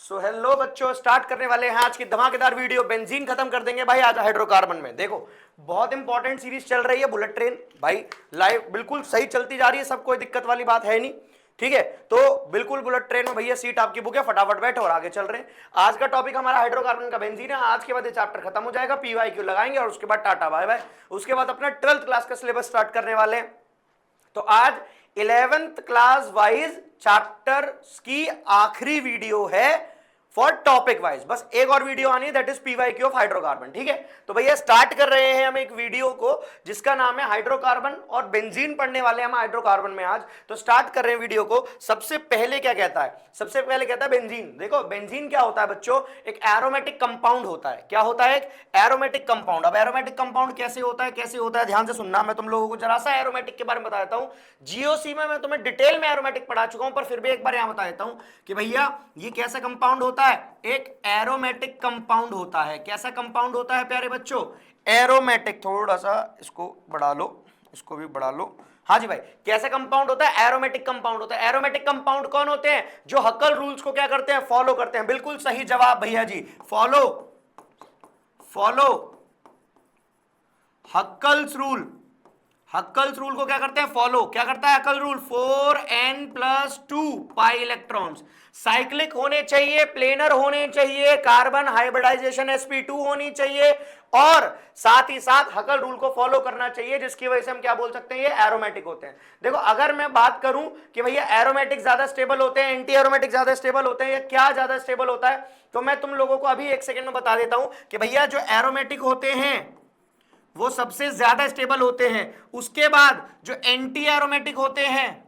So hello बच्चों, start करने वाले हैं आज की धमाकेदार वीडियो। बेंजीन खत्म कर देंगे भाई आज हाइड्रोकार्बन में। देखो बहुत इंपॉर्टेंट सीरीज चल रही है बुलेट ट्रेन भाई, लाइव बिल्कुल सही चलती जा रही है, सब कोई दिक्कत वाली बात है नहीं। ठीक है, तो बिल्कुल बुलेट ट्रेन में भैया सीट आपकी बुक है, फटाफट बैठो और आगे चल रहे हैं। आज का टॉपिक हमारा हाइड्रोकार्बन का बेंजीन है। आज के बाद ये चैप्टर खत्म हो जाएगा, पीवाईक्यू लगाएंगे और उसके बाद टाटा बाय बाय। उसके बाद अपना 12th क्लास का सिलेबस स्टार्ट करने वाले हैं। तो आज 11th क्लास वाइज चैप्टर की आखिरी वीडियो है फॉर टॉपिक वाइज। बस एक और वीडियो आनी है, that is PYQ of hydrocarbon. ठीक है, तो भैया स्टार्ट कर रहे हैं हम एक वीडियो को जिसका नाम है हाइड्रोकार्बन, और बेंजीन पढ़ने वाले हैं हम हाइड्रोकार्बन में आज। तो स्टार्ट कर रहे हैं वीडियो को। सबसे पहले क्या कहता है? सबसे पहले कहता है बेंजीन। देखो बेंजीन क्या होता है बच्चों, एक एरोमेटिक कंपाउंड होता है। क्या होता है? एक एरोमेटिक कंपाउंड। अब एरोमेटिक कंपाउंड कैसे होता है, कैसे होता है, ध्यान से सुनना। मैं तुम लोगों को जरा सा एरोमेटिक के बारे में बता देता हूं। जीओसी में मैं तुम्हें डिटेल में एरोमेटिक पढ़ा चुका हूं, पर फिर भी एक बार यहां बता देता हूं कि भैया ये कैसा कंपाउंड होता है। एक एरोमेटिक कंपाउंड होता है। कैसा कंपाउंड होता है प्यारे बच्चों? एरोमेटिक। थोड़ा सा इसको बढ़ा लो, इसको भी बढ़ा लो। हाँ जी भाई, कैसा कंपाउंड होता है? एरोमेटिक कंपाउंड होता है। एरोमेटिक कंपाउंड कौन होते हैं? जो हक्कल रूल्स को क्या करते हैं? फॉलो करते हैं। बिल्कुल सही जवाब भैया जी, follow Huckel's rule. Huckel's rule को क्या करते हैं? फॉलो। क्या करता है Huckel rule? 4n+2 pi electrons cyclic होने चाहिए, प्लेनर होने चाहिए, कार्बन हाइब्रिडाइजेशन sp2 होनी चाहिए, और साथ ही साथ हक्कल रूल को फॉलो करना चाहिए, जिसकी वजह से हम क्या बोल सकते हैं? ये एरोमेटिक होते हैं। देखो अगर मैं बात करूं कि भैया एरोमेटिक ज्यादा स्टेबल होते हैं, एंटी एरोमेटिक ज्यादा स्टेबल होते हैं, या क्या ज्यादा स्टेबल होता है, तो मैं तुम लोगों को अभी एक सेकेंड में बता देता हूं कि भैया जो एरोमेटिक होते हैं वो सबसे ज्यादा स्टेबल होते हैं। उसके बाद जो एंटी एरोमेटिक होते हैं,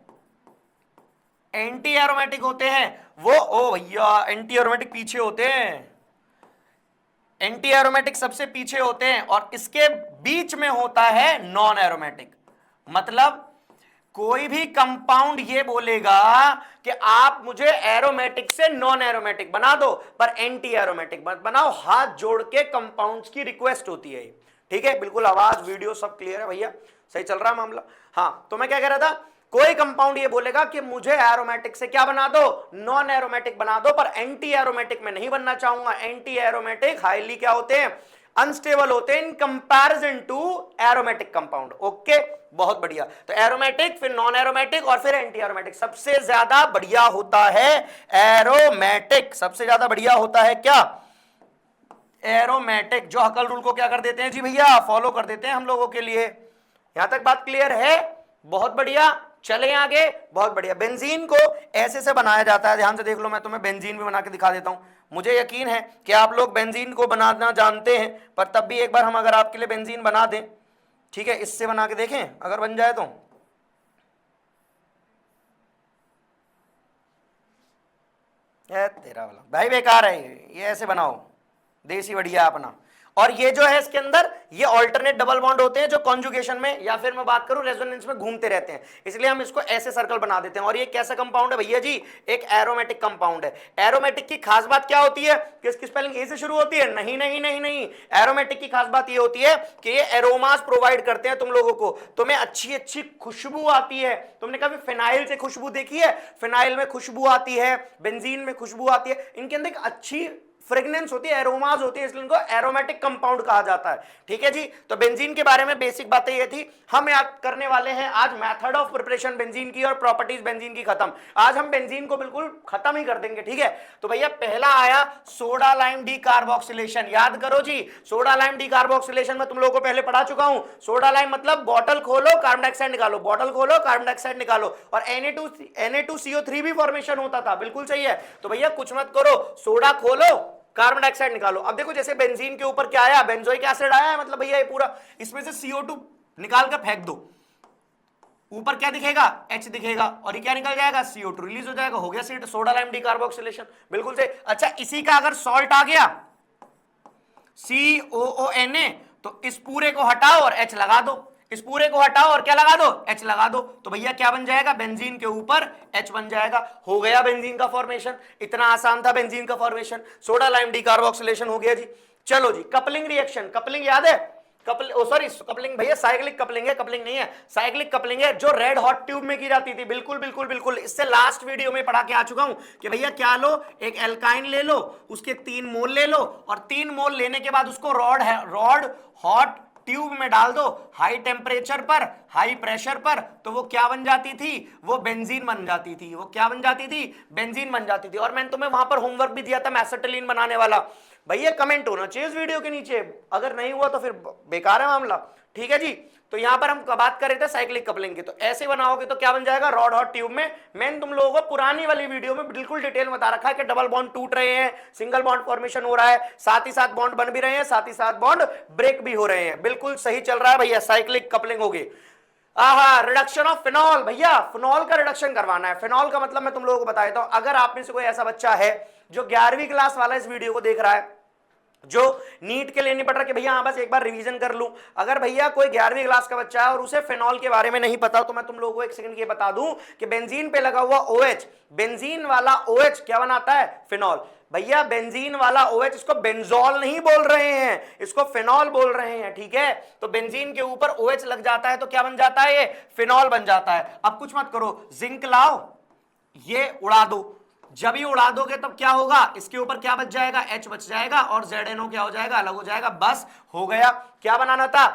एंटी एरोमेटिक होते हैं वो, ओ भैया एंटी एरोमेटिक पीछे होते हैं। एंटी एरोमेटिक सबसे पीछे होते हैं, और इसके बीच में होता है नॉन एरोमेटिक। मतलब कोई भी कंपाउंड ये बोलेगा कि आप मुझे एरोमेटिक से नॉन एरोमेटिक बना दो, पर एंटी एरोमेटिक मत बनाओ। हाथ जोड़ के कंपाउंड्स की रिक्वेस्ट होती है। ठीक है, बिल्कुल आवाज वीडियो सब क्लियर है भैया, सही चल रहा है मामला। हाँ, तो मैं क्या कह रहा था, कोई कंपाउंड ये बोलेगा कि मुझे एरोमेटिक से क्या बना दो? नॉन एरोमेटिक बना दो, पर एंटी एरोमेटिक में नहीं बनना चाहूंगा। एंटी एरोमेटिक हाईली क्या होते हैं? अनस्टेबल होते हैं in comparison to aromatic compound. Okay, बहुत बढ़िया। तो एरोमेटिक, फिर नॉन एरोमेटिक, और फिर एंटी एरोमेटिक। सबसे ज्यादा बढ़िया होता है एरोमेटिक। सबसे ज्यादा बढ़िया होता है क्या? एरोमेटिक। जो हकल रूल को क्या कर देते हैं जी भैया? फॉलो कर देते हैं हम लोगों के लिए। यहां तक बात क्लियर है? बहुत बढ़िया, चले आगे। बहुत बढ़िया। बेंजीन को ऐसे से बनाया जाता है, ध्यान से देख लो। मैं तुम्हें बेंजीन भी बना के दिखा देता हूं। मुझे यकीन है कि आप लोग बेंजीन को बनाना जानते हैं, पर तब भी एक बार हम अगर आपके लिए बेंजीन बना दें, ठीक है, इससे बना के देखें अगर बन जाए तो। तेरा वाला भाई बेकार है ये ऐसे बनाओ, देसी बढ़िया अपना। और ये जो है इसके अंदर ये ऑल्टरनेट डबल बॉन्ड होते हैं, जो कॉन्जुगेशन में या फिर मैं बात करूं रेजोनेंस में घूमते रहते हैं, इसलिए हम इसको ऐसे सर्कल बना देते हैं। और ये कैसा कंपाउंड है भैया जी? एक एरोमेटिक कंपाउंड है। एरोमेटिक की खास बात क्या होती है? कि इसकी स्पेलिंग ए से शुरू होती है? नहीं नहीं नहीं नहीं, एरोमेटिक की खास बात ये होती है कि ये एरोमास प्रोवाइड करते हैं तुम लोगों को। तुम्हें अच्छी अच्छी खुशबू आती है। तुमने कभी फिनाइल से खुशबू देखी है? फिनाइल में खुशबू आती है, बेंजीन में खुशबू आती है, इनके अंदर एक अच्छी फ्रेग्रेंस होती है, एरोमाज होती है, इसलिए इनको एरोमेटिक कंपाउंड कहा जाता है। ठीक है जी, तो बेंजीन के बारे में बेसिक बातें ये थी। हम याद करने वाले हैं आज मेथड ऑफ प्रिपरेशन बेंजीन की और प्रॉपर्टीज बेंजीन की खत्म। आज हम बेंजीन को बिल्कुल खत्म ही कर देंगे। ठीक है, तो भैया पहला आया सोडा लाइम डी कार्बोक्सिलेशन। याद करो जी, सोडा लाइम डी कार्बोक्सिलेशन में तुम लोगों को पहले पढ़ा चुका हूं। सोडा लाइम मतलब बॉटल खोलो कार्बन डाइऑक्साइड निकालो, बॉटल खोलो कार्बन डाइऑक्साइड निकालो, और Na2CO3 भी फॉर्मेशन होता था। बिल्कुल सही है। तो भैया कुछ मत करो, सोडा खोलो कार्बन डाइऑक्साइड निकालो। अब देखो जैसे बेंजीन के ऊपर क्या आया? बेंजोइक एसिड आया है, मतलब भैया ये पूरा इसमें से CO2 निकाल कर फेंक दो, ऊपर क्या दिखेगा? H दिखेगा, और ये क्या निकल जाएगा? CO2 रिलीज हो जाएगा। हो गया सोडा लाइम डीकार्बोक्सिलेशन। बिल्कुल सही। अच्छा, इसी का अगर सॉल्ट आ गया COONA, तो इस पूरे को हटाओ और H लगा दो, इस पूरे को हटाओ और क्या लगा दो? H लगा दो। तो भैया क्या बन जाएगा? बेंजीन के ऊपर H बन जाएगा। हो गया बेंजीन का फॉर्मेशन। इतना आसान था बेंजीन का फॉर्मेशन। सोडा लाइम डीकार्बोक्सिलेशन हो गया जी। चलो जी, कपलिंग रिएक्शन। कपलिंग याद है? कपल सॉरी कपलिंग भैया साइक्लिक कपलिंग है, कपलिंग नहीं है, साइक्लिक कपलिंग है जो रेड हॉट ट्यूब में की जाती थी। बिल्कुल बिल्कुल बिल्कुल, इससे लास्ट वीडियो में पढ़ा के आ चुका हूं कि भैया क्या लो, एक एल्काइन ले लो, उसके 3 मोल ले लो, और 3 मोल लेने के बाद उसको रॉड हॉट ट्यूब में डाल दो हाई टेम्परेचर पर, हाई प्रेशर पर, तो वो क्या बन जाती थी, वो बेंजीन बन जाती थी। वो क्या बन जाती थी, बेंजीन बन जाती थी। और मैंने तुम्हें वहां पर होमवर्क भी दिया था मैसेटिलीन बनाने वाला। भैया कमेंट होना चाहिए इस वीडियो के नीचे, अगर नहीं हुआ तो फिर बेकार है मामला, ठीक है जी। तो यहां पर हम बात कर रहे थे साइक्लिक कपलिंग की, तो ऐसे बनाओगे तो क्या बन जाएगा, रॉड हॉट ट्यूब में। मैंने तुम लोगों को पुरानी वाली वीडियो में बिल्कुल डिटेल में बता रखा है कि डबल बॉन्ड टूट रहे हैं, सिंगल बॉन्ड फॉर्मेशन हो रहा है, साथ ही साथ बॉन्ड बन भी रहे हैं, साथ ही साथ बॉन्ड ब्रेक भी हो रहे हैं। बिल्कुल सही चल रहा है भैया, साइक्लिक कपलिंग होगी। आहा, रिडक्शन ऑफ फिनॉल, भैया फिनॉल का रिडक्शन करवाना है। फिनॉल का मतलब मैं तुम लोगों को बता देता हूं, अगर आप में से कोई ऐसा बच्चा है जो 11वीं क्लास वाला इस वीडियो को देख रहा है, जो नीट के लिए नहीं पढ़ रहा कि भैया हाँ बस एक बार रिवीजन कर लूं, अगर भैया कोई 11वीं क्लास का बच्चा है और उसे फिनॉल के बारे में नहीं पता, तो मैं तुम लोगों को एक सेकंड ये बता दूं कि बेंजीन पे लगा हुआ OH, बेंजीन वाला OH क्या बनाता है, फिनॉल। भैया बेंजीन वाला OH, इसको बेंजोल नहीं बोल रहे हैं, इसको फिनॉल बोल रहे हैं, ठीक है। तो बेंजीन के ऊपर OH लग जाता है तो क्या बन जाता है, ये फिनॉल बन जाता है। अब कुछ मत करो, जिंक लाओ, ये उड़ा दो, जब ये उड़ा दोगे तब क्या होगा, इसके ऊपर क्या बच जाएगा, H बच जाएगा, और ZNO क्या हो जाएगा, अलग हो जाएगा, बस हो गया। क्या बनाना था,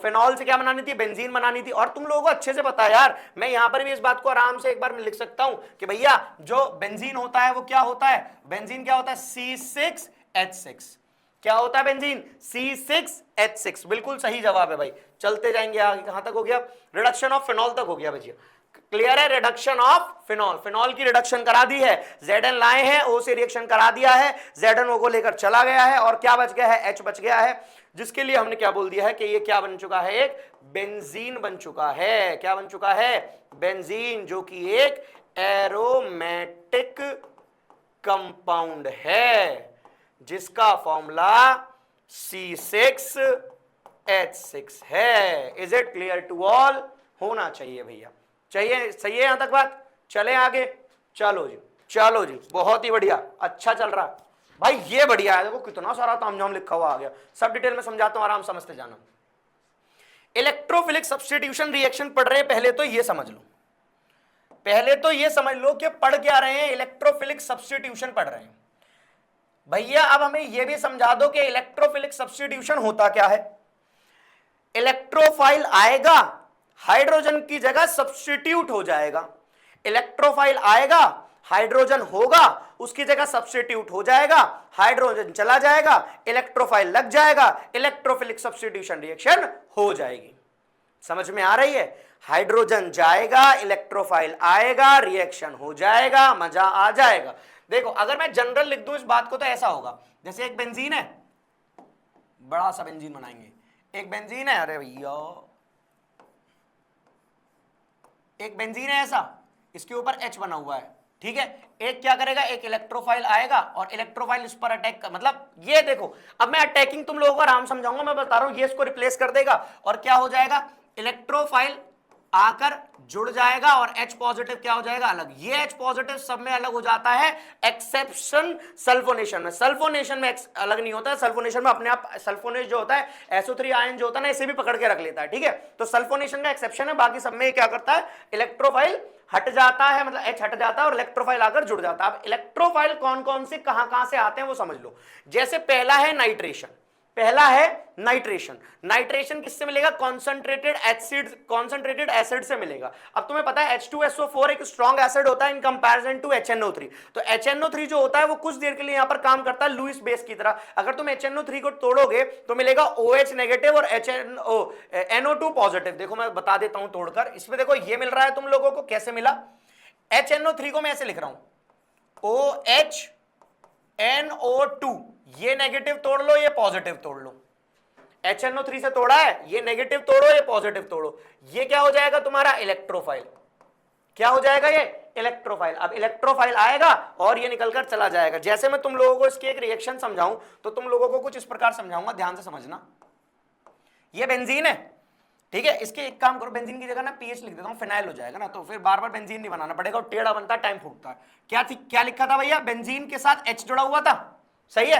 फिनॉल से क्या बनानी थी, बेंजीन बनानी थी। और तुम लोगों को अच्छे से पता है यार, मैं यहां पर भी इस बात को आराम से एक बार लिख सकता हूं कि भैया जो बेंजीन होता है वो क्या होता है, बेंजीन क्या होता है, C6H6। क्या होता है बेंजीन, C6H6। बिल्कुल सही जवाब है भाई। चलते जाएंगे आगे, कहां तक हो गया, रिडक्शन ऑफ फिनॉल तक हो गया भैया। क्लियर है, रिडक्शन ऑफ फिनॉल, फिनॉल की रिडक्शन करा दी है, Zn लाए हैं, O से रिएक्शन करा दिया है, ZnO को लेकर चला गया है, और क्या बच गया है, H बच गया है, जिसके लिए हमने क्या बोल दिया है कि ये क्या बन चुका है, एक बेंजीन बन चुका है। क्या बन चुका है, बेंजीन, जो कि एक एरोमेटिक कंपाउंड है, जिसका फॉर्मूला C6H6 है। Is it clear to all, होना चाहिए भैया, चाहिए, सही है यहां तक बात। चले आगे, चलो जी, चलो जी, बहुत ही बढ़िया, अच्छा चल रहा भाई, ये बढ़िया है। देखो कितना सारा तामझाम लिखा हुआ आ गया, सब डिटेल में समझाता हूं, आराम समझते जाना। इलेक्ट्रोफिलिक सब्स्टिट्यूशन रिएक्शन पढ़ रहे हैं, पहले तो ये समझ लो, पहले तो ये समझ लो कि पढ़ क्या रहे हैं, इलेक्ट्रोफिलिक सब्स्टिट्यूशन पढ़ रहे हैं। भैया अब हमें यह भी समझा दो कि इलेक्ट्रोफिलिक सब्स्टिट्यूशन होता क्या है। इलेक्ट्रोफाइल आएगा, हाइड्रोजन की जगह सब्स्टिट्यूट हो जाएगा। इलेक्ट्रोफाइल आएगा, हाइड्रोजन होगा, उसकी जगह सब्स्टिट्यूट हो जाएगा, हाइड्रोजन चला जाएगा, इलेक्ट्रोफाइल लग जाएगा, इलेक्ट्रोफिलिक सब्स्टिट्यूशन रिएक्शन हो जाएगी। समझ में आ रही है, हाइड्रोजन जाएगा, इलेक्ट्रोफाइल आएगा, रिएक्शन हो जाएगा, मजा आ जाएगा। देखो अगर मैं जनरल लिख दूं इस बात को तो ऐसा होगा, जैसे एक बेंजीन है, बड़ा सा बेंजीन बनाएंगे, एक बेंजीन है, अरे भैया एक बेंजीन है ऐसा, इसके ऊपर H बना हुआ है, ठीक है। एक क्या करेगा, एक इलेक्ट्रोफाइल आएगा और इलेक्ट्रोफाइल इस पर अटैक कर, मतलब ये देखो, अब मैं अटैकिंग तुम लोगों को आराम समझाऊंगा, मैं बता रहा हूं, ये इसको रिप्लेस कर देगा और क्या हो जाएगा, इलेक्ट्रोफाइल आकर जुड़ जाएगा और H पॉजिटिव क्या हो जाएगा, अलग। ये H पॉजिटिव सब में अलग हो जाता है, एक्सेप्शन सल्फोनेशन में। सल्फोनेशन में अलग नहीं होता है, सल्फोनेशन में अपने आप सल्फोनेश जो होता है, SO3 आयन जो होता है ना, इसे भी पकड़ के रख लेता है, ठीक है। तो सल्फोनेशन का एक्सेप्शन है, बाकी सब में क्या करता है, इलेक्ट्रोफाइल हट जाता है, मतलब H हट जाता है और इलेक्ट्रोफाइल आकर जुड़ जाता है। अब इलेक्ट्रोफाइल कौन कौन से कहां से आते हैं वो समझ लो। जैसे पहला है नाइट्रेशन, पहला है नाइट्रेशन। नाइट्रेशन किससे मिलेगा, कॉन्सेंट्रेटेड एसिड से मिलेगा। अब तुम्हें पता है H2SO4 एक स्ट्रॉन्ग एसिड होता है इन कंपैरिजन टू HNO3। तो HNO3 जो होता है वो कुछ देर के लिए यहां पर काम करता है लुईस बेस की तरह। अगर तुम HNO3 को तोड़ोगे तो मिलेगा OH नेगेटिव और NO2 पॉजिटिव। देखो मैं बता देता हूं तोड़कर, इसमें देखो ये मिल रहा है तुम लोगों को, कैसे मिला, HNO3 को मैं ऐसे लिख रहा हूं, OHNO2, ये नेगेटिव तोड़ लो, ये पॉजिटिव तोड़ लो। HNO3 से तोड़ा है, ये नेगेटिव तोड़ो, ये पॉजिटिव तोड़ो, ये क्या हो जाएगा तुम्हारा, इलेक्ट्रोफाइल। क्या हो जाएगा, ये इलेक्ट्रोफाइल। अब इलेक्ट्रोफाइल आएगा और ये निकलकर चला जाएगा। जैसे मैं तुम लोगों को इसकी एक रिएक्शन समझाऊं तो तुम लोगों को कुछ इस प्रकार समझाऊंगा, ध्यान से समझना। ये बेंजीन है, ठीक है, इसके एक काम करो, बेंजीन की जगह ना पीएच लिख देता हूं, फिनाइल हो जाएगा ना, तो फिर बार बार बेंजीन नहीं बनाना पड़ेगा और टेढ़ा बनता है, टाइम फूकता है। क्या लिखा था भैया, बेंजीन के साथ H जुड़ा हुआ था, सही है।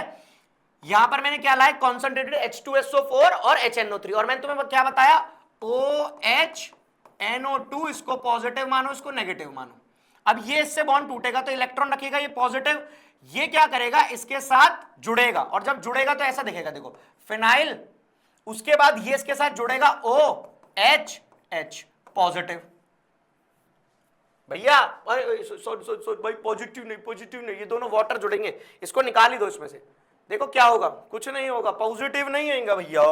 यहां पर मैंने क्या लाया, कॉन्सेंट्रेटेड H2SO4 और HNO3, और मैंने तुम्हें क्या बताया, OHNO2, इसको पॉजिटिव मानो, इसको नेगेटिव मानो। अब ये इससे बॉन्ड टूटेगा तो इलेक्ट्रॉन रखेगा ये पॉजिटिव, ये क्या करेगा, इसके साथ जुड़ेगा, और जब जुड़ेगा तो ऐसा दिखेगा, देखो फिनाइल, उसके बाद ये इसके साथ जुड़ेगा OH पॉजिटिव। भैया सॉरी भाई, पॉजिटिव नहीं, ये दोनों वाटर जुड़ेंगे, इसको निकाल ही दो इसमें से, देखो क्या होगा, कुछ नहीं होगा, पॉजिटिव नहीं आएगा भैया।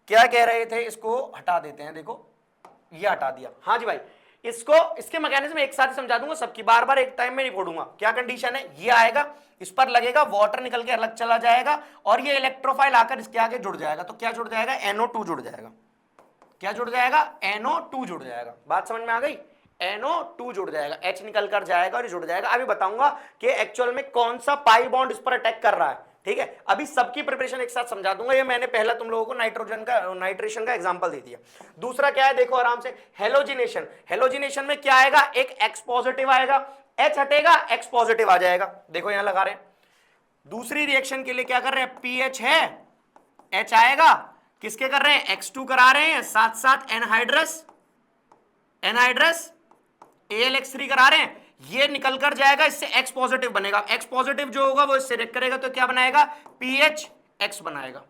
क्या कह रहे थे, इसको हटा देते हैं, देखो ये हटा दिया, हाँ जी भाई, इसको इसके मैकेनिज्म एक साथ ही समझा दूंगा सबकी, बार बार एक टाइम में नहीं फोड़ूंगा। क्या कंडीशन है, ये आएगा, इस पर लगेगा, वाटर निकल के अलग चला जाएगा, और ये इलेक्ट्रोफाइल आकर इसके आगे जुड़ जाएगा, तो क्या जुड़ जाएगा, NO2 जुड़ जाएगा। क्या जुड़ जाएगा, NO2 जुड़ जाएगा। बात समझ में आ गई, NO2 जुड़ जाएगा, H निकल कर जाएगा और जुड़ जाएगा। अभी बताऊंगा कि एक्चुअल में कौन सा पाई बॉन्ड इस पर अटैक कर रहा है, ठीक है। अभी सबकी प्रिपरेशन एक साथ समझा दूंगा, ये मैंने पहला तुम लोगों को नाइट्रेशन का एग्जांपल दे दिया। दूसरा क्या है, देखो आराम से, हेलोजिनेशन। हेलोजिनेशन में क्या आएगा, एक X पॉजिटिव आएगा, H हटेगा, X पॉजिटिव आ जाएगा, देखो यहां लगा रहे हैं। दूसरी रिएक्शन के लिए क्या कर रहे हैं, PH है, H आएगा, किसके कर रहे हैं, X2 करा रहे हैं, साथ साथ एनहाइड्रस AlX3 करा रहे हैं, ये निकल कर जाएगा, इससे X पॉजिटिव बनेगा, X पॉजिटिव जो होगा वो इससे रिएक्ट करेगा तो क्या बनाएगा, PHX बनाएगा।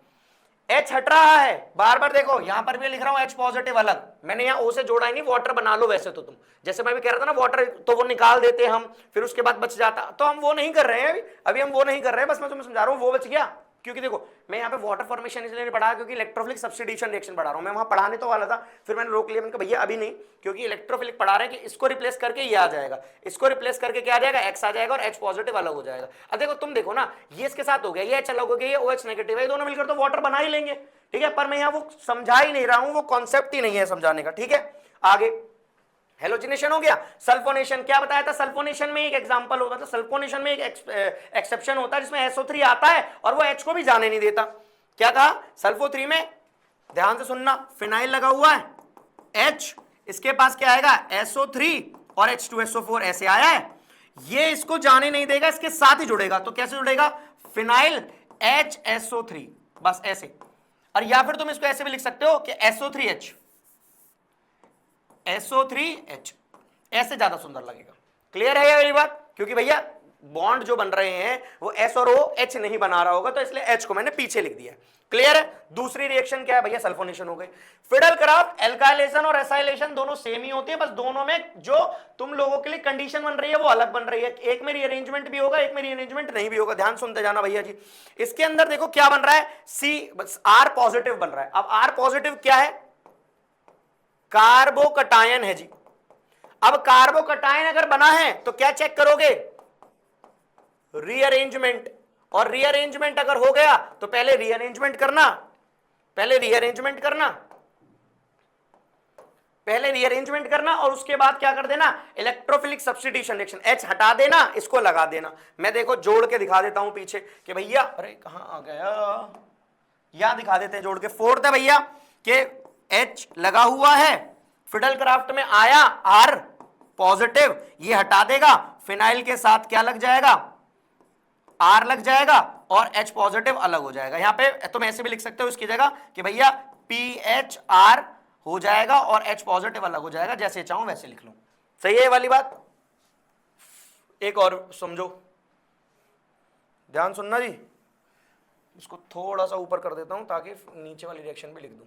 H हट रहा है, बार बार देखो यहां पर भी लिख रहा हूं H पॉजिटिव अलग, मैंने यहां O से जोड़ा ही नहीं, वाटर बना लो वैसे तो तुम, जैसे मैं भी कह रहा था ना, वाटर तो वो निकाल देते हम, फिर उसके बाद बच जाता, तो हम वो नहीं कर रहे हैं अभी हम वो नहीं कर रहे हैं, बस मैं तुम्हें समझा रहा हूं, वो बच गया। क्योंकि देखो मैं यहाँ पे वाटर फॉर्मेशन इसलिए नहीं पढ़ा क्योंकि इलेक्ट्रोफिलिक सब्स्टिट्यूशन रिएक्शन पढ़ा रहा हूँ, मैं वहां पढ़ाने तो वाला था, फिर मैंने रोक लिया, मैंने कहा भैया अभी नहीं, क्योंकि इलेक्ट्रोफिलिक पढ़ा रहे हैं कि इसको रिप्लेस करके ये आ जाएगा, इसको रिप्लेस करके क्या आ जाएगा, X आ जाएगा, और H पॉजिटिव अलग हो जाएगा। अब देखो तुम देखो ना, ये इसके साथ हो गया, ये H अलग हो गया, ये OH नेगेटिव है, ये दोनों मिलकर तो वाटर बना ही लेंगे, ठीक है, पर मैं यहाँ वो समझा ही नहीं रहा हूँ, वो कॉन्सेप्ट ही नहीं है समझाने का, ठीक है। आगे हेलोजिनेशन हो गया। सल्फोनेशन क्या बताया था, सल्फोनेशन में एक एग्जांपल होता है, सल्फोनेशन में एक एक्सेप्शन होता है जिसमें SO3 आता है और वो H को भी जाने नहीं देता। क्या कहा, सल्फो3 में ध्यान से सुनना, फिनाइल लगा हुआ है, H, इसके पास क्या आएगा, SO3 और H2SO4 ऐसे आया है, ये इसको जाने नहीं देगा, इसके साथ ही जुड़ेगा, तो कैसे जुड़ेगा, फिनाइल HSO3, बस ऐसे। और या फिर तुम इसको ऐसे भी लिख सकते हो कि SO3H, SO3H, ऐसे ज्यादा सुंदर लगेगा। क्लियर है ये बात, क्योंकि भैया बॉन्ड जो बन रहे हैं वो S और O H नहीं बना रहा होगा, तो इसलिए H को मैंने पीछे लिख दिया। क्लियर है। दूसरी रिएक्शन क्या है भैया, सल्फोनेशन हो गई। फिडलक्राफ्ट एल्काइलेशन और एसाइलेशन दोनों सेम ही होती है, बस दोनों में जो तुम लोगों के लिए कंडीशन बन रही है वो अलग बन रही है, एक में रीअरेंजमेंट भी होगा, एक में रीअरेंजमेंट नहीं भी होगा। ध्यान सुनते जाना भैया जी। इसके अंदर देखो क्या बन रहा है, R पॉजिटिव बन रहा है। अब R पॉजिटिव क्या है, कार्बोकटायन है जी। अब कार्बोकटायन अगर बना है तो क्या चेक करोगे, रीअरेंजमेंट, और रीअरेंजमेंट अगर हो गया तो पहले रीअरेंजमेंट करना, पहले रीअरेंजमेंट करना और उसके बाद क्या कर देना, इलेक्ट्रोफिलिक सब्स्टिट्यूशन रिएक्शन, H हटा देना, इसको लगा देना। मैं देखो जोड़ के दिखा देता हूं पीछे कि भैया, अरे कहां आ गया, यहां दिखा देते हैं जोड़ के। फोर्थ है भैया कि H लगा हुआ है, फिडलक्राफ्ट में आया R पॉजिटिव, ये हटा देगा, फिनाइल के साथ क्या लग जाएगा, R लग जाएगा और H पॉजिटिव अलग हो जाएगा। यहां पे तुम ऐसे भी लिख सकते हो इसकी जगह कि भैया PHR हो जाएगा और H पॉजिटिव अलग हो जाएगा, जैसे चाहूं वैसे लिख लो। सही है ये वाली बात। एक और समझो, ध्यान सुनना जी, इसको थोड़ा सा ऊपर कर देता हूं ताकि नीचे वाली रिएक्शन भी लिख दूं।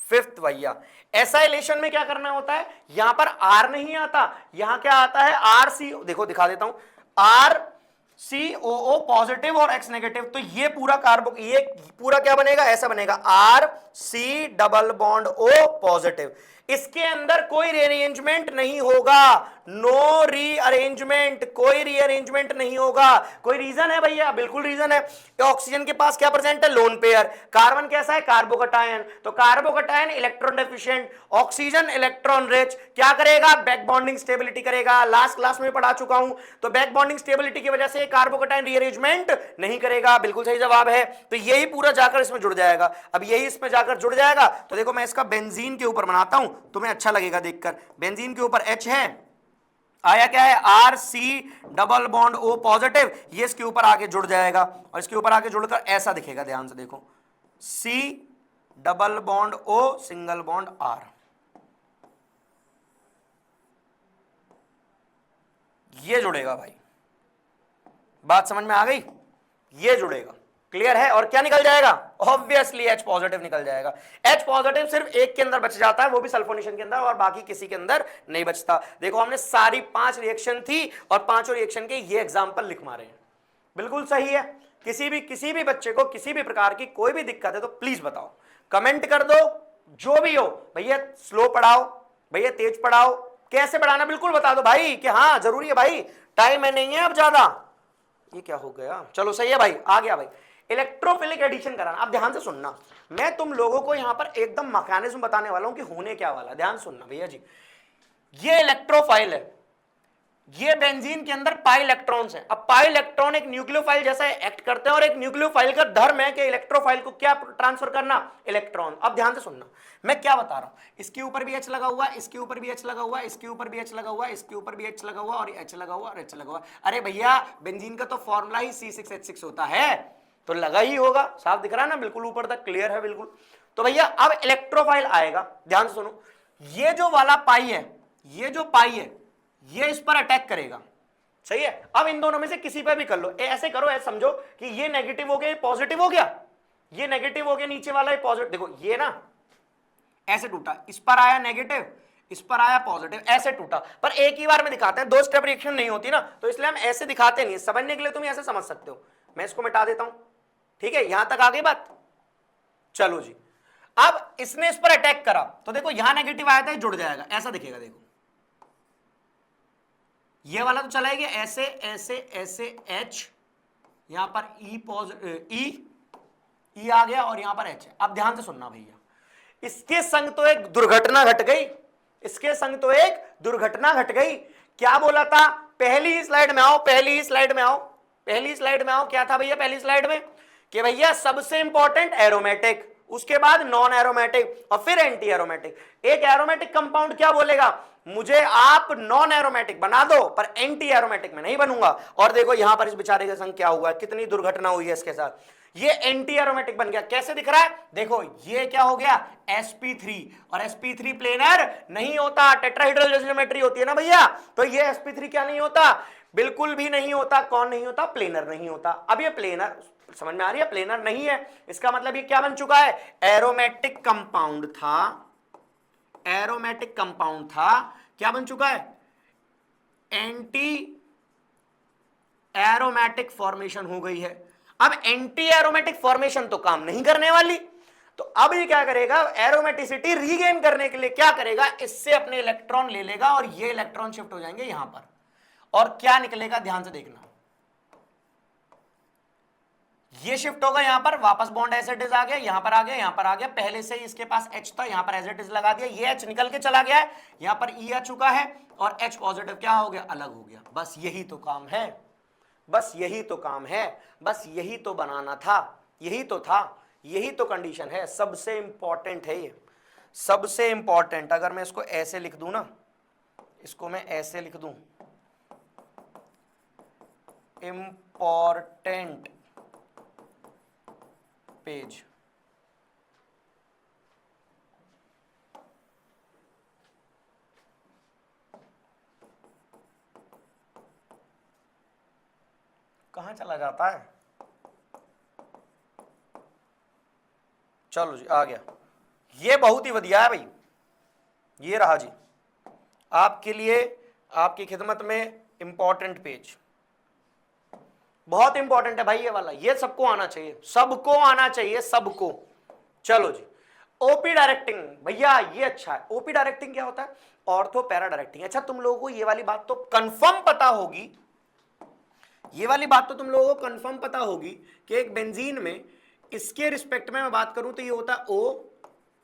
फिफ्थ भैया, एसाइलेशन में क्या करना होता है, यहां पर R नहीं आता, यहां क्या आता है RC, देखो दिखा देता हूं, RCOO पॉजिटिव और X नेगेटिव, तो ये पूरा कार्बो, ये पूरा क्या बनेगा, ऐसा बनेगा RC double bond O positive. इसके अंदर कोई रीअरेंजमेंट नहीं होगा, नो रीअरेंजमेंट, कोई रीअरेंजमेंट नहीं होगा। कोई रीजन है भैया, बिल्कुल रीजन है। ऑक्सीजन के पास क्या प्रेजेंट है, लोन पेयर। कार्बन कैसा है, कार्बोकटायन, तो carbocation electron deficient, oxygen electron rich, क्या करेगा, बैक बॉन्डिंग स्टेबिलिटी करेगा। लास्ट क्लास में पढ़ा चुका हूं, तो बैक बॉन्डिंग स्टेबिलिटी की वजह से कार्बोकटायन रीअरेंजमेंट नहीं करेगा, बिल्कुल सही जवाब है। तो यही पूरा जाकर इसमें जुड़ जाएगा। अब यही इसमें जाकर जुड़ जाएगा, तो देखो मैं इसका बेंजीन के ऊपर बनाता हूं, तुम्हें अच्छा लगेगा देखकर। बेंजीन के ऊपर H है, आया क्या है, R C double bond O positive, ये इसके ऊपर आके जुड़ जाएगा और इसके ऊपर आके जुड़कर ऐसा दिखेगा, ध्यान से देखो, C double bond O single bond R, ये जुड़ेगा भाई, बात समझ में आ गई, ये जुड़ेगा, क्लियर है। और क्या निकल जाएगा, ऑब्वियसली H पॉजिटिव निकल जाएगा। H पॉजिटिव सिर्फ एक के अंदर बच जाता है, वो भी सल्फोनेशन के अंदर, और बाकी किसी के अंदर नहीं बचता। देखो हमने सारी 5 रिएक्शन थी और पांचों रिएक्शन के ये एग्जांपल लिख मारे हैं, बिल्कुल सही है। किसी भी बच्चे को किसी भी प्रकार की कोई भी दिक्कत है तो प्लीज बताओ, कमेंट कर दो, जो भी हो, भैया स्लो पढ़ाओ, भैया तेज पढ़ाओ, कैसे पढ़ाना बिल्कुल बता दो भाई, कि हाँ जरूरी है भाई, टाइम है नहीं है अब ज्यादा। ये क्या हो गया, चलो सही है भाई, आ गया भाई। इलेक्ट्रोफिलिक एडिशन कराना, अब ध्यान से सुनना, मैं तुम लोगों को यहां पर एकदम मैकेनिज्म बताने वाला हूं कि होने क्या वाला, ध्यान सुनना भैया जी। ये इलेक्ट्रोफाइल है, ये बेंजीन के अंदर पाई इलेक्ट्रॉन्स हैं। अब पाई इलेक्ट्रॉन एक न्यूक्लियोफाइल जैसा एक्ट करते हैं और एक न्यूक्लियोफाइल का धर्म है कि इलेक्ट्रोफाइल को क्या ट्रांसफर करना, इलेक्ट्रॉन। अब ध्यान से सुनना मैं क्या बता रहा हूं, इसके ऊपर भी H लगा हुआ, इसके ऊपर भी H लगा हुआ, इसके ऊपर भी H लगा हुआ, इसके ऊपर भी H लगा हुआ और H लगा हुआ और H लगा हुआ। अरे भैया बेंजीन का तो फॉर्मूला ही C6H6 होता है, तो लगा ही होगा, साफ दिख रहा है ना, बिल्कुल ऊपर तक क्लियर है बिल्कुल। तो भैया अब इलेक्ट्रोफाइल आएगा, ध्यान से सुनो, ये जो वाला पाई है, ये जो पाई है, ये इस पर अटैक करेगा, सही है। अब इन दोनों में से किसी पर भी कर लो, ऐसे करो, ऐसे समझो कि ये नेगेटिव हो गया, ये पॉजिटिव हो गया, ये नेगेटिव हो गया, नीचे वाला ये पॉजिटिव, देखो ये ना ऐसे टूटा, इस पर आया नेगेटिव, इस पर आया पॉजिटिव, ऐसे टूटा। पर एक ही बार में दिखाते हैं, 2 स्टेप रिएक्शन नहीं होती ना, तो इसलिए हम ऐसे दिखाते नहीं, समझने के लिए तुम ऐसे समझ सकते हो। मैं इसको मिटा देता हूं, ठीक है, यहां तक आ गई बात। चलो जी, अब इसने इस पर अटैक करा तो देखो यहां नेगेटिव आया था, जुड़ जाएगा, ऐसा दिखेगा, देखो ये वाला तो चला गया, ऐसे ऐसे ऐसे H, यहां पर E आ गया और यहां पर H है। अब ध्यान से सुनना भैया, इसके संग तो एक दुर्घटना घट गई, इसके संग तो एक दुर्घटना घट गई। क्या बोला था, पहली स्लाइड में आओ, पहली स्लाइड में आओ, पहली स्लाइड में आओ, क्या था भैया पहली स्लाइड में, कि भैया सबसे इंपॉर्टेंट एरोमेटिक, उसके बाद नॉन एरोमेटिक और फिर एंटी एरोमेटिक। एक एरोमेटिक कंपाउंड क्या बोलेगा, मुझे आप नॉन एरोमेटिक बना दो पर एंटी एरोमेटिक में नहीं बनूंगा। और देखो यहां पर इस बेचारे के संग क्या हुआ, कितनी दुर्घटना हुई है इसके साथ, ये एंटी एरोमेटिक बन गया। कैसे दिख रहा है, देखो ये क्या हो गया, sp3, और sp3 प्लेनर नहीं होता, टेट्राहेड्रल ज्योमेट्री होती है ना भैया, तो ये sp3 क्या नहीं होता, बिल्कुल भी नहीं होता। कौन नहीं होता, प्लेनर नहीं होता। अब ये प्लेनर समझ में आ रही है, प्लेनर नहीं है, इसका मतलब ये क्या बन चुका है, एरोमेटिक कंपाउंड था, एरोमेटिक कंपाउंड था, क्या बन चुका है, एंटी एरोमेटिक फॉर्मेशन हो गई है। अब एंटी एरोमेटिक फॉर्मेशन तो काम नहीं करने वाली, तो अब ये क्या करेगा, एरोमेटिसिटी रीगेन करने के लिए क्या करेगा, इससे अपने इलेक्ट्रॉन ले लेगा और ये इलेक्ट्रॉन शिफ्ट हो जाएंगे यहां पर, और क्या निकलेगा ध्यान से देखना, ये शिफ्ट होगा यहां पर, वापस बॉन्ड एज इट इज आ गया, यहां पर आ गया, यहां पर आ गया, पहले से ही इसके पास H था, यहां पर एज इट इज लगा दिया, ये H निकल के चला गया है, यहां पर E आ चुका है और H पॉजिटिव क्या हो गया, अलग हो गया। बस यही तो काम है, बस यही तो काम है, बस यही तो बनाना था, यही तो था, यही तो कंडीशन है, सबसे इंपॉर्टेंट है ये, सबसे इंपॉर्टेंट। अगर मैं इसको ऐसे लिख दूं ना, इसको मैं ऐसे लिख दूं, इंपॉर्टेंट पेज, कहां चला जाता है, चलो जी आ गया, ये बहुत ही बढ़िया है भाई, ये रहा जी आपके लिए, आपकी खिदमत में इंपॉर्टेंट पेज, बहुत इंपॉर्टेंट है भाई ये वाला, ये सबको आना चाहिए, सबको आना चाहिए, सबको। चलो जी, ओपी डायरेक्टिंग भैया ये अच्छा है। ओपी डायरेक्टिंग क्या होता है, ऑर्थो पैरा डायरेक्टिंग। अच्छा तुम लोगों को ये वाली बात तो कंफर्म पता होगी, ये वाली बात तो तुम लोगों को कंफर्म पता होगी कि एक बेंजीन में इसके रिस्पेक्ट में मैं बात करूं तो ये होता है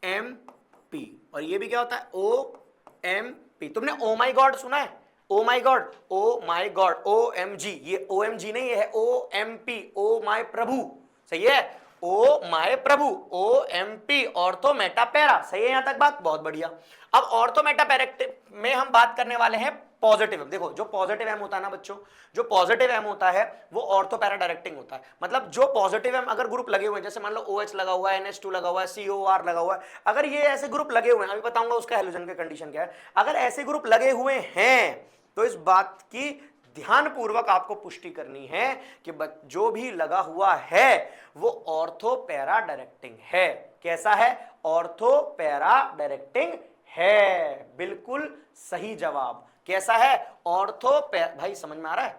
OMP, और ये भी क्या होता है OMP। तुमने ओ माई गॉड सुना है, ओ माई गॉड, ओ माई गॉड, OMG, ये OMG नहीं, ये है OMP, ओ माई प्रभु, सही है, oh my Prabhu, OMP, ortho Meta para, सही है यहां तक बात, बहुत बढ़िया। अब ऑर्थो मेटा पैरा में हम बात करने वाले हैं पॉजिटिव एम, देखो जो पॉजिटिव एम होता है ना बच्चों, जो पॉजिटिव एम होता है वो ऑर्थो पैरा डायरेक्टिंग होता है। मतलब जो पॉजिटिव एम अगर ग्रुप लगे हुए हैं, जैसे मान लो OH लगा हुआ है, NH2 लगा हुआ है, COR लगा हुआ है, अगर ये ऐसे ग्रुप लगे हुए हैं, अभी बताऊंगा उसका हेलोजन का कंडीशन क्या है, अगर ऐसे ग्रुप लगे हुए हैं तो इस बात की ध्यानपूर्वक आपको पुष्टि करनी है कि जो भी लगा हुआ है वो ऑर्थो पैरा डायरेक्टिंग है। कैसा है? ऑर्थो पैरा डायरेक्टिंग है। बिल्कुल सही जवाब। कैसा है? Ortho para. भाई समझ में आ रहा है?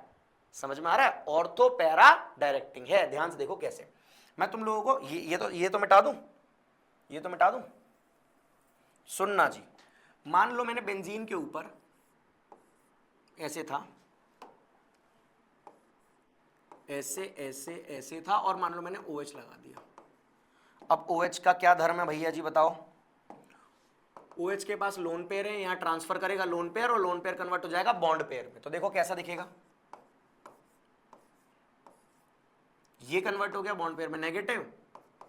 समझ में आ रहा है? ऑर्थो पैरा डायरेक्टिंग है। ध्यान से देखो कैसे। मैं तुम लोगों को ये तो मिटा दूं, ये तो मिटा दूं। सुनना जी, मान लो मैंने बेंजीन के ऊपर ऐसे था, ऐसे ऐसे ऐसे था, और मान लो मैंने OH लगा दिया। अब OH का क्या धर्म है भैया जी बताओ? OH के पास लोन पेयर है, यहां ट्रांसफर करेगा लोन पेयर, और लोन पेयर कन्वर्ट हो जाएगा बॉन्ड पेयर में। तो देखो कैसा दिखेगा, ये कन्वर्ट हो गया बॉन्ड पेयर में, नेगेटिव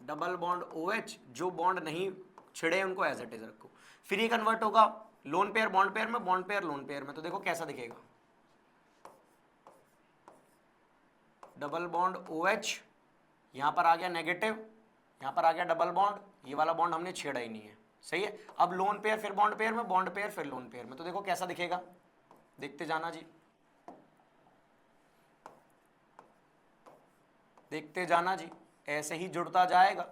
डबल बॉन्ड OH, जो बॉन्ड नहीं छिड़े उनको एज इट इज रखो। फिर ये कन्वर्ट होगा लोन पेयर बॉन्ड पेयर में, बॉन्ड पेयर लोन पेयर में। तो देखो कैसा दिखेगा, डबल बॉन्ड OH, यहां पर आ गया नेगेटिव, यहां पर आ गया डबल बॉन्ड, ये वाला बॉन्ड हमने छेड़ा ही नहीं है। सही है। अब लोन पेयर फिर बॉन्ड पेयर में, बॉन्ड पेयर फिर लोन पेयर में। तो देखो कैसा दिखेगा, देखते जाना जी, देखते जाना जी, ऐसे ही जुड़ता जाएगा।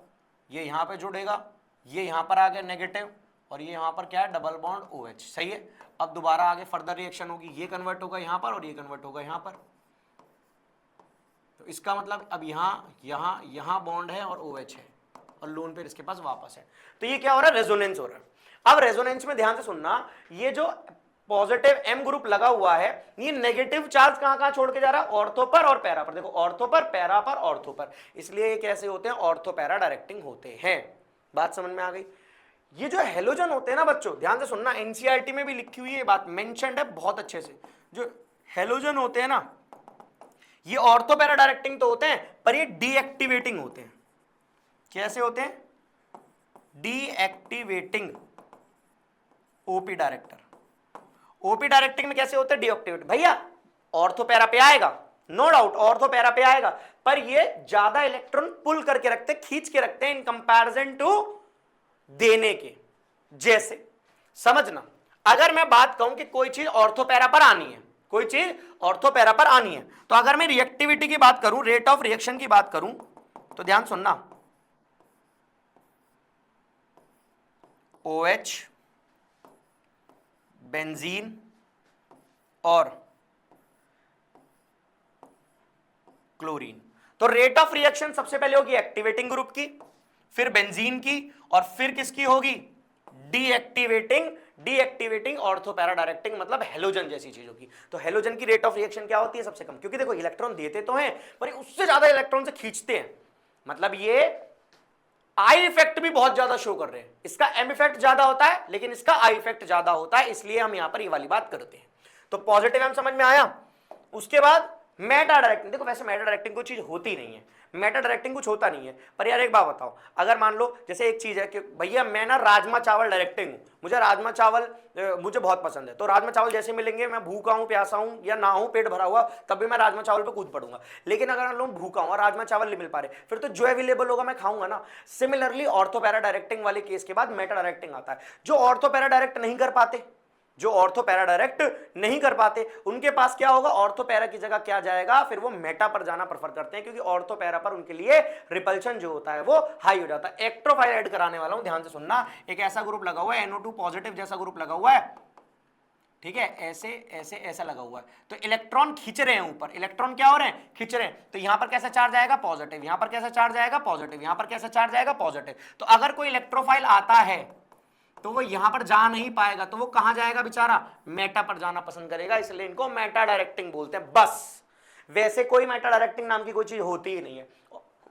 ये यहां पे जुड़ेगा, ये यहां पर आ गया नेगेटिव, और ये यहां पर क्या है, डबल बॉन्ड OH। सही है। अब दोबारा आगे फर्दर रिएक्शन होगी, ये कन्वर्ट होगा यहां पर और ये कन्वर्ट होगा यहां पर। तो इसका मतलब अब यहां बॉन्ड है और OH है, और लोन पेयर इसके पास वापस है। तो ये क्या हो रहा है, रेजोनेंस हो रहा है। अब रेजोनेंस में ध्यान से सुनना, ये जो पॉजिटिव M ग्रुप लगा हुआ है, ये नेगेटिव चार्ज कहां छोड़ के जा रहा है, ऑर्थो पर और पैरा पर। देखो ऑर्थो पर, पैरा पर, ऑर्थो पर, इसलिए ये कैसे होते हैं, ऑर्थो पैरा डायरेक्टिंग होते हैं। बात समझ में आ गई? ये जो हेलोजन होते हैं ना बच्चों, ध्यान से सुनना, एनसीईआरटी में भी लिखी हुई है बात, मेंशन्ड है बहुत अच्छे से। जो हेलोजन होते हैं ना, ये ऑर्थो पैरा डायरेक्टिंग तो होते हैं, पर ये डीएक्टिवेटिंग होते हैं। कैसे होते हैं? Deactivating OP director. OP directing में कैसे होते हैं, डीएक्टिवेट। भैया ऑर्थो पैरा पे आएगा, नो डाउट ऑर्थो पैरा पे आएगा, पर ये ज्यादा इलेक्ट्रॉन पुल करके रखते, खींच के रखते हैं इन कंपैरिजन टू देने के। जैसे समझना, अगर मैं बात कहूं कि कोई चीज ऑर्थो पैरा पर आनी है, कोई चीज ऑर्थो पैरा पर आनी है, तो अगर मैं रिएक्टिविटी की बात करूं, रेट ऑफ रिएक्शन की बात करूं, तो ध्यान सुनना, OH, बेंजीन और क्लोरीन। तो रेट ऑफ रिएक्शन सबसे पहले होगी एक्टिवेटिंग ग्रुप की, फिर बेंजीन की, और फिर किसकी होगी, deactivating. Deactivating ortho para directing मतलब हेलोजन जैसी चीज होगी। तो हेलोजन की रेट ऑफ रिएक्शन क्या होती है, सबसे कम, क्योंकि देखो इलेक्ट्रॉन देते तो हैं पर उससे ज्यादा इलेक्ट्रॉन से खींचते हैं। मतलब ये आई इफेक्ट भी बहुत ज्यादा शो कर रहे हैं। इसका एम इफेक्ट ज्यादा होता है लेकिन इसका आई इफेक्ट ज्यादा होता है, इसलिए हम यहां पर ये वाली बात करते हैं। तो पॉजिटिव एम समझ में आया। उसके बाद मेटा डायरेक्टिंग। देखो वैसे मेटा डायरेक्टिंग कोई चीज होती नहीं है, मेटा डायरेक्टिंग कुछ होता नहीं है, पर यार एक बात बताओ, अगर मान लो जैसे एक चीज है कि भैया मैं ना राजमा चावल डायरेक्टिंग हूं, मुझे राजमा चावल मुझे बहुत पसंद है, तो राजमा चावल जैसे मिलेंगे, मैं भूखा हूं, प्यासा हूं या ना हूं, पेट भरा हुआ, तब भी मैं राजमा चावल पे कूद पड़ूंगा। लेकिन अगर मान लो भूखा हूं और राजमा चावल नहीं मिल पा रहे, फिर तो जो अवेलेबल होगा मैं खाऊंगा ना। सिमिलरली ऑर्थो पैरा डायरेक्टिंग वाले केस के बाद मेटा डायरेक्टिंग आता है। जो ऑर्थो पैरा डायरेक्ट नहीं कर पाते, जो ऑर्थो पैरा डायरेक्ट नहीं कर पाते, उनके पास क्या होगा, ऑर्थो पैरा की जगह क्या जाएगा, फिर वो मेटा पर जाना प्रेफर करते हैं, क्योंकि ऑर्थो पैरा पर उनके लिए रिपल्शन जो होता है वो हाई हो जाता है। इलेक्ट्रोफाइल ऐड कराने वाला हूं, ध्यान से सुनना। एक ऐसा ग्रुप लगा हुआ है, NO2 पॉजिटिव जैसा ग्रुप लगा हुआ है, ठीक है, ऐसे ऐसे ऐसा लगा हुआ है, तो इलेक्ट्रॉन खींच रहे हैं ऊपर, इलेक्ट्रॉन क्या हो रहे हैं, खींच रहे हैं। तो यहां पर कैसा चार्ज आएगा, पॉजिटिव, यहां पर कैसा चार्ज आएगा, पॉजिटिव, यहां पर कैसा चार्ज आएगा, पॉजिटिव। तो अगर कोई इलेक्ट्रोफाइल आता है तो वो यहां पर जा नहीं पाएगा, तो वो कहां जाएगा बेचारा, मेटा पर जाना पसंद करेगा, इसलिए इनको मेटा डायरेक्टिंग बोलते हैं। बस, वैसे कोई मेटा डायरेक्टिंग नाम की कोई चीज होती ही नहीं है।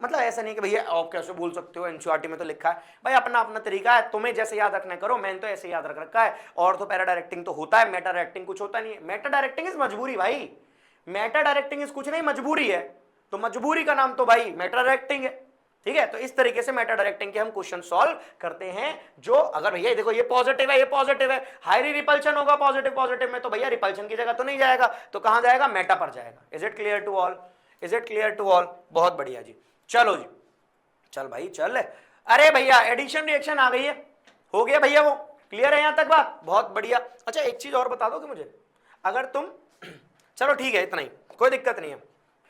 मतलब ऐसा नहीं कि भैया आप कैसे बोल सकते हो, एनसीईआरटी में तो लिखा है। भाई अपना अपना तरीका है, तुम्हें जैसे याद रखना करो, मैंने तो ऐसे याद रख रखा है। और तो पैरा डायरेक्टिंग तो होता है, मेटा डायरेक्टिंग कुछ होता नहीं है। मेटा डायरेक्टिंग इज मजबूरी भाई, मेटा डायरेक्टिंग इज कुछ नहीं, मजबूरी है। तो मजबूरी का नाम तो भाई मेटा डायरेक्टिंग है। ठीक है, तो इस तरीके से मेटा डायरेक्टिंग के हम क्वेश्चन सॉल्व करते हैं। जो अगर भैया देखो ये पॉजिटिव है, ये पॉजिटिव है, हाईली रिपल्शन होगा पॉजिटिव पॉजिटिव में, तो भैया रिपल्शन की जगह तो नहीं जाएगा, तो कहां जाएगा, मेटा पर जाएगा। Is it clear to all, is it clear to all, बहुत बढ़िया जी। चलो जी, चल भाई चल, अरे भैया एडिशन रिएक्शन आ गई है, हो गया भैया, वो क्लियर है यहां तक बात, बहुत बढ़िया। अच्छा एक चीज और बता दो कि मुझे, अगर तुम चलो ठीक है इतना ही, कोई दिक्कत नहीं है,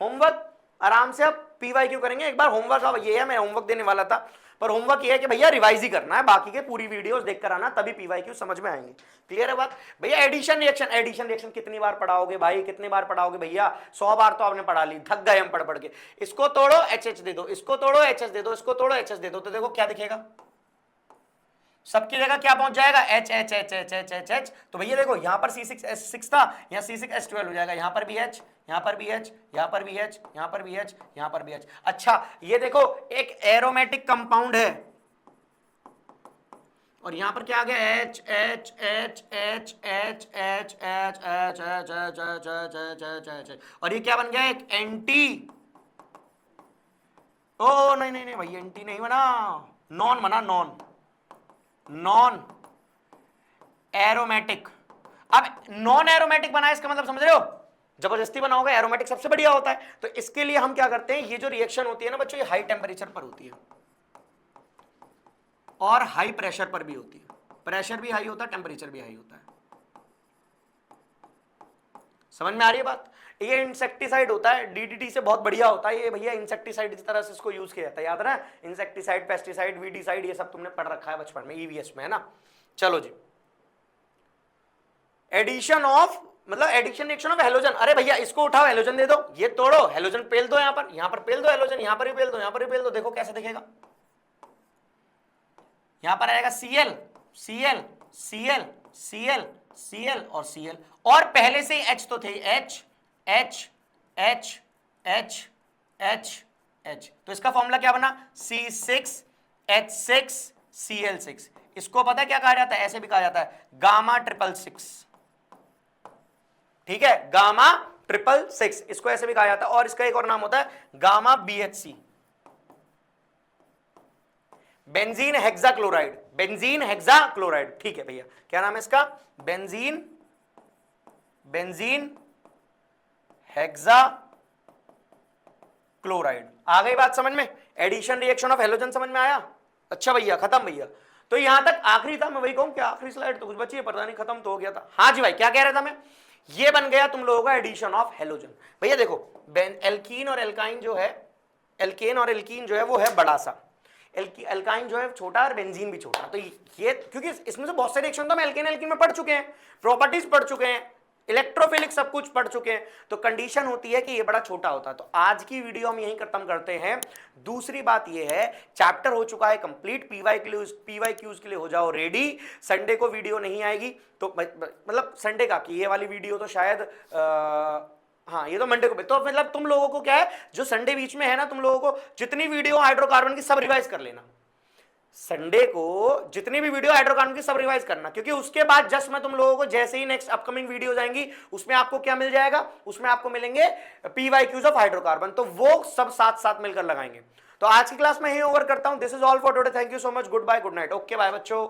होमवर्क आराम से अब पीवाईक्यू करेंगे एक बार। होमवर्क अब ये है, मैं होमवर्क देने वाला था, पर होमवर्क ये है कि भैया रिवाइज ही करना है, बाकी के पूरी वीडियोस देख कर आना, तभी पीवाईक्यू समझ में आएंगे। क्लियर है बात भैया। एडिशन रिएक्शन, एडिशन रिएक्शन कितनी बार पढ़ाओगे भाई, कितनी बार पढ़ाओगे भैया, 100 बार तो आपने पढ़ा ली, थक गए हम पढ़ पढ़ के। इसको तोड़ो HH दे दो, इसको तोड़ो HH दे दो, इसको तोड़ो HH दे दो, तो देखो क्या दिखेगा, सबकी जगह क्या पहुंच जाएगा, H H H H H H H। तो भैया देखो यहाँ पर C6H6 था, यहाँ C6H12 हो जाएगा, यहाँ पर भी H, यहाँ पर भी H, यहाँ पर भी H, यहाँ पर भी H, यहाँ पर भी H। अच्छा ये देखो एक एरोमेटिक कंपाउंड है, और यहाँ पर क्या आ गया, H H H H H H H H H H H H H, और ये क्या बन गया, एक एंटी, ओ नहीं नहीं नहीं भाई एंटी नहीं बना, नॉन बना, नॉन नॉन एरोमेटिक। अब नॉन एरोमेटिक बना, इसका मतलब समझ रहे हो, जबरदस्ती बना होगा, एरोमेटिक सबसे बढ़िया होता है। तो इसके लिए हम क्या करते हैं, ये जो रिएक्शन होती है ना बच्चों, ये हाई टेम्परेचर पर होती है और हाई प्रेशर पर भी होती है, प्रेशर भी हाई होता है, टेम्परेचर भी हाई होता है। समझ में आ रही है बात। ये इंसेक्टिसाइड होता है, DDT से बहुत बढ़िया होता है ये भैया, इंसेक्टिसाइड इस तरह से इसको यूज किया जाता है, याद है ना, इंसेक्टिसाइड, पेस्टिसाइड, वीडिसाइड, ये सब तुमने पढ़ रखा है बचपन में, EVS में, है ना। चलो जी, एडिशन ऑफ मतलब एडिशन रिएक्शन ऑफ हेलोजन, अरे भैया इसको उठाओ, हेलोजन दे दो, ये तोड़ो, हेलोजन पेल दो, यहाँ पर पेल दो हेलोजन, यहाँ पर भी पेल दो, यहाँ पर भी पेल दो, देखो कैसे दिखेगा, यहां पर आएगा Cl Cl Cl Cl Cl और Cl, और पहले से ही H तो थे, H H H H H H, तो इसका फॉर्मूला क्या बना, C6H6 Cl6। इसको पता है क्या कहा जाता है, ऐसे भी कहा जाता है गामा 666, ठीक है, गामा 666, इसको ऐसे भी कहा जाता है। और इसका एक और नाम होता है gamma BHC, benzene hexachloride, benzene hexachloride, ठीक है भैया, क्या नाम है इसका, बेंजीन हेक्साक्लोराइड। आ गई बात समझ में, एडिशन रिएक्शन ऑफ हेलोजन समझ में आया। अच्छा भैया खत्म भैया, तो यहां तक आखिरी था, मैं वही कहूं क्या आखिरी स्लाइड तो कुछ बची है, पता नहीं खत्म तो हो गया था। हाँ जी भाई क्या कह रहा था मैं, ये बन गया तुम लोगों का एडिशन ऑफ हेलोजन। भैया देखो एल्कीन और एल्काइन जो है, एल्केन और एल्कीन जो है वो है बड़ा सा, एल्काइन जो है छोटा और बेंजीन भी छोटा। तो ये क्योंकि इसमें से बहुत सारे रिएक्शन तो हम एल्केन एल्कीन में पढ़ चुके हैं, प्रॉपर्टीज पढ़ चुके हैं, इलेक्ट्रोफिलिक सब कुछ पढ़ चुके हैं, तो कंडीशन होती है कि ये बड़ा छोटा होता है। तो आज की वीडियो हम यहीं खत्म करते हैं। दूसरी बात ये है, चैप्टर हो चुका है कंप्लीट, पीवाईक्यूज के लिए हो जाओ रेडी। संडे को वीडियो नहीं आएगी, तो मतलब संडे का कि ये वाली वीडियो तो शायद हाँ ये तो मंडे को, तो मतलब तुम लोगों को क्या है, जो संडे बीच में है ना, तुम लोगों को जितनी वीडियो हाइड्रोकार्बन की सब रिवाइज कर लेना, संडे को जितनी भी वीडियो हाइड्रोकार्बन की सब रिवाइज करना, क्योंकि उसके बाद जस्ट मैं तुम लोगों को जैसे ही नेक्स्ट अपकमिंग वीडियो जाएंगी उसमें आपको क्या मिल जाएगा, उसमें आपको मिलेंगे पीवाईक्यूज ऑफ हाइड्रोकार्बन, तो वो सब साथ साथ मिलकर लगाएंगे। तो आज की क्लास में यही ओवर करता हूं। This is all for today, thank you so much, good bye, good night, okay bye बच्चों।